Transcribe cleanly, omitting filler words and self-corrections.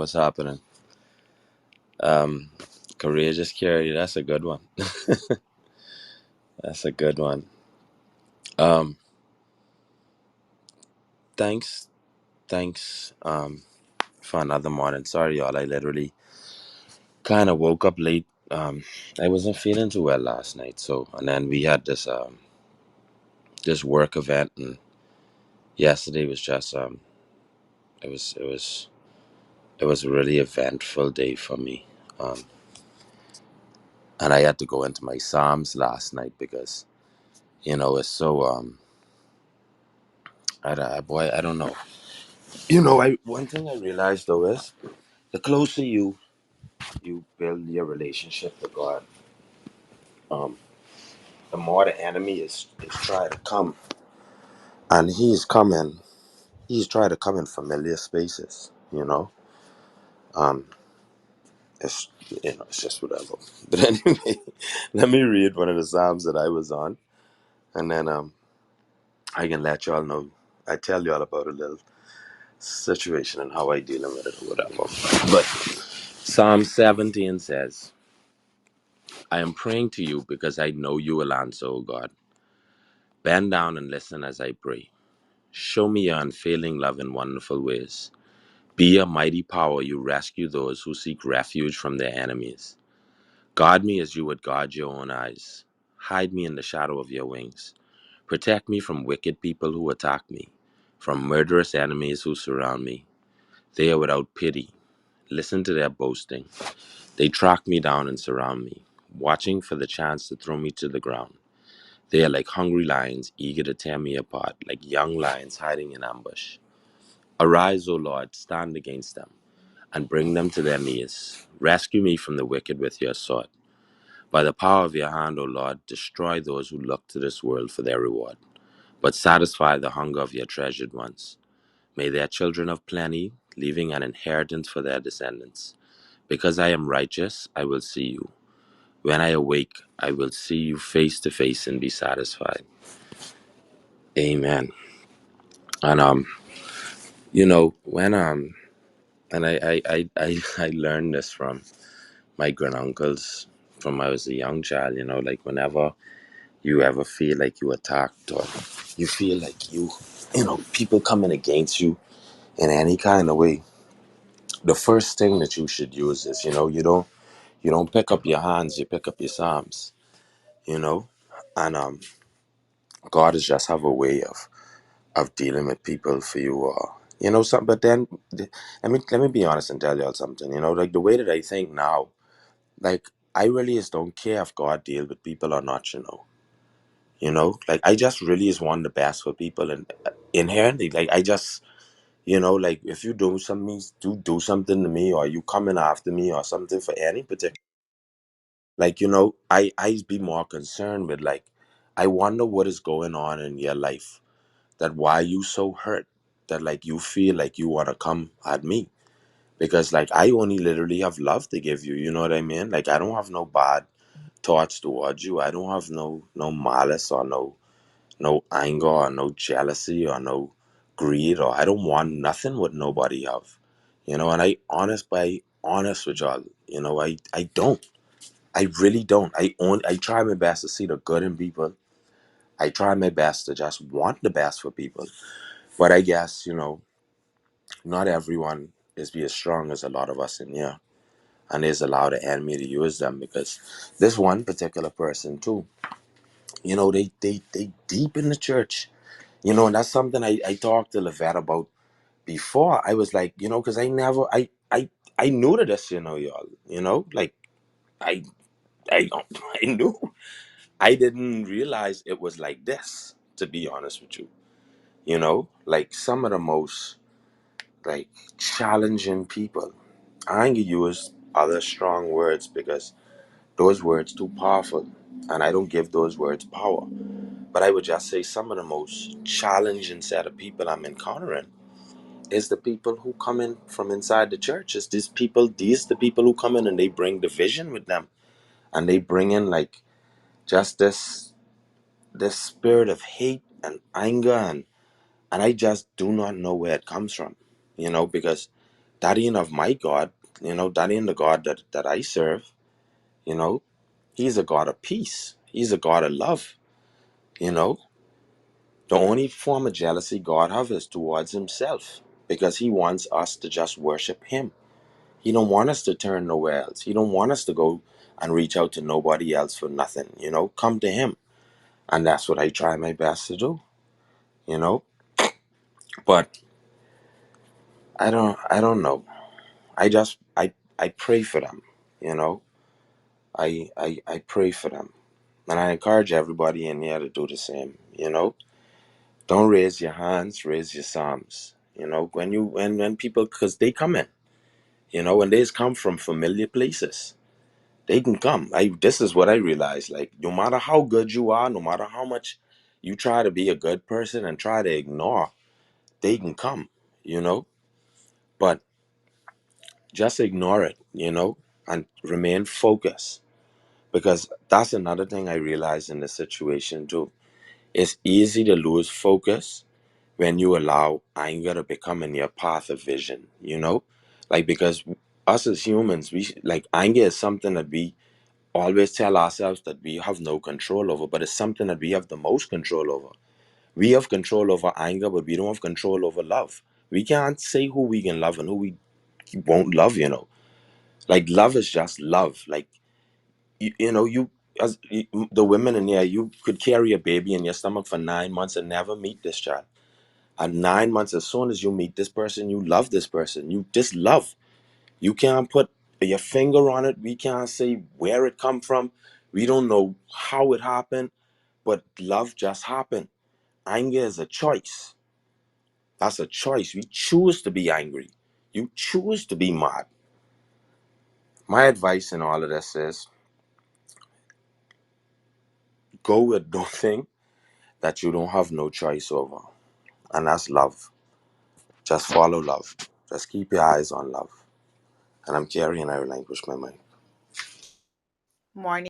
What's happening? Um, Courageous Carry. That's a good one. That's a good one. Um, thanks, thanks. For another morning. Sorry, y'all. I literally kind of woke up late. I wasn't feeling too well last night. And then we had this work event, and yesterday was just it was it was it was a really eventful day for me. Um, and I had to go into my Psalms last night because it's so I don't know. I one thing I realized though is the closer you build your relationship to God, um, the more the enemy is trying to come, and He's trying to come in familiar spaces. Um, it's it's just whatever. But anyway, let me read one of the psalms that I was on, and then I can let y'all know. I tell y'all about a little situation and how I dealing with it or whatever. But Psalm 17 says, I am praying to you because I know you will answer, O God. Bend down and listen as I pray. Show me your unfailing love in wonderful ways. Be a mighty power, you rescue those who seek refuge from their enemies. Guard me as you would guard your own eyes. Hide me in the shadow of your wings. Protect me from wicked people who attack me, from murderous enemies who surround me. They are without pity. Listen to their boasting. They track me down and surround me, watching for the chance to throw me to the ground. They are like hungry lions, eager to tear me apart, like young lions hiding in ambush. Arise, O Lord, stand against them, and bring them to their knees. Rescue me from the wicked with your sword. By the power of your hand, O Lord, destroy those who look to this world for their reward, but satisfy the hunger of your treasured ones. May their children have plenty, leaving an inheritance for their descendants. Because I am righteous, I will see you. When I awake, I will see you face to face and be satisfied. Amen. And when and I learned this from my granduncles from when I was a young child. Like whenever you ever feel like you attacked or you feel like people coming against you in any kind of way, the first thing that you should use is you don't pick up your hands, you pick up your psalms. You know, and God is just have a way of dealing with people for you, or something. But then, let me be honest and tell y'all something. Like the way that I think now, like I really just don't care if God deal with people or not. Like I just really just want the best for people, and inherently, like I just, like if you do something to me, or you coming after me, or something for any particular, like I be more concerned with like, I wonder what is going on in your life, that why you so hurt, that like you feel like you want to come at me, because like I only literally have love to give you. You know what I mean? Like I don't have no bad thoughts towards you. I don't have no malice, or no anger, or no jealousy, or no greed, or I don't want nothing what nobody have. And honest with y'all, I don't. I really don't. I try my best to see the good in people. I try my best to just want the best for people. But I guess, not everyone is be as strong as a lot of us in here. And is allow the enemy to use them, because this one particular person too, they deep in the church. And that's something I talked to Levette about before. I was like, because I knew to this, y'all. Like I I don't I knew. I didn't realize it was like this, to be honest with you. Like some of the most like challenging people. I ain't gonna use other strong words because those words too powerful, and I don't give those words power. But I would just say some of the most challenging set of people I'm encountering is the people who come in from inside the church. It's these the people who come in and they bring division with them, and they bring in like just this spirit of hate and anger, and I just do not know where it comes from. Because That ain't of my God. That ain't the God that I serve. You know, He's a God of peace. He's a God of love. You know, the only form of jealousy God have is towards Himself, because He wants us to just worship Him. He don't want us to turn nowhere else. He don't want us to go and reach out to nobody else for nothing. Come to Him, and that's what I try my best to do. You know, but I don't know. I pray for them. You know, I pray for them, and I encourage everybody in here to do the same. Don't raise your hands, raise your psalms. When people, because they come in. When they come from familiar places, they can come. This is what I realized. Like, no matter how good you are, no matter how much you try to be a good person and try to ignore, they can come. You know, but just ignore it. And remain focused, because that's another thing I realized in this situation too. It's easy to lose focus when you allow anger to become in your path of vision. Like, because us as humans, we like, anger is something that we always tell ourselves that we have no control over, but it's something that we have the most control over. We have control over anger, but we don't have control over love. We can't say who we can love and who we won't love. Like, love is just love. Like, you, as the women in here, you could carry a baby in your stomach for 9 months and never meet this child. At 9 months, as soon as you meet this person, you love this person. You just love. You can't put your finger on it. We can't say where it come from. We don't know how it happened, but love just happened. Anger is a choice. That's a choice. We choose to be angry. You choose to be mad. My advice in all of this is, go with the thing that you don't have no choice over, and that's love. Just follow love. Just keep your eyes on love. And I'm carrying, I relinquish my mind. Morning.